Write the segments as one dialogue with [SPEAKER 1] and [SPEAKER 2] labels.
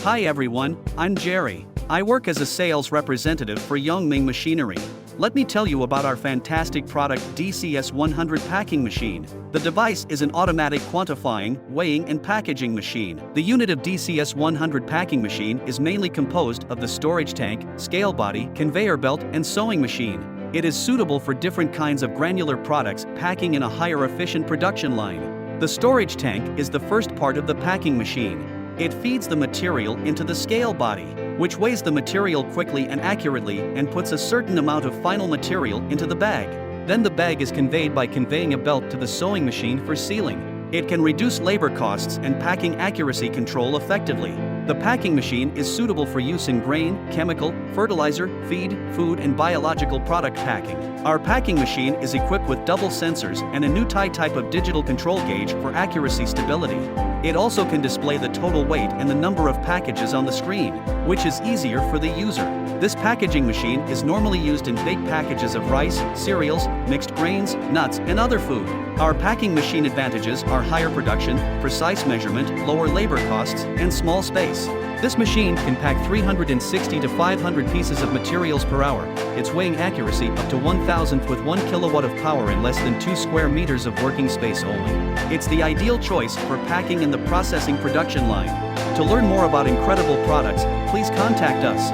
[SPEAKER 1] Hi everyone, I'm Jerry. I work as a sales representative for Yongming Machinery. Let me tell you about our fantastic product DCS 100 Packing Machine. The device is an automatic quantifying, weighing and packaging machine. The unit of DCS 100 Packing Machine is mainly composed of the storage tank, scale body, conveyor belt and sewing machine. It is suitable for different kinds of granular products packing in a higher efficient production line. The storage tank is the first part of the packing machine. It feeds the material into the scale body, which weighs the material quickly and accurately and puts a certain amount of final material into the bag. Then the bag is conveyed by conveying a belt to the sewing machine for sealing. It can reduce labor costs and packing accuracy control effectively. The packing machine is suitable for use in grain, chemical, fertilizer, feed, food and biological product packing. Our packing machine is equipped with double sensors and a new type of digital control gauge for accuracy stability. It also can display the total weight and the number of packages on the screen, which is easier for the user. This packaging machine is normally used in big packages of rice, cereals, mixed grains, nuts, and other food. Our packing machine advantages are higher production, precise measurement, lower labor costs, and small space. This machine can pack 360 to 500 pieces of materials per hour. Its weighing accuracy up to 1,000th with 1 kilowatt of power in less than 2 square meters of working space only. It's the ideal choice for packing in the processing production line. To learn more about incredible products, please contact us.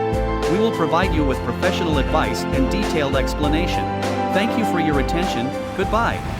[SPEAKER 1] We will provide you with professional advice and detailed explanation. Thank you for your attention. Goodbye.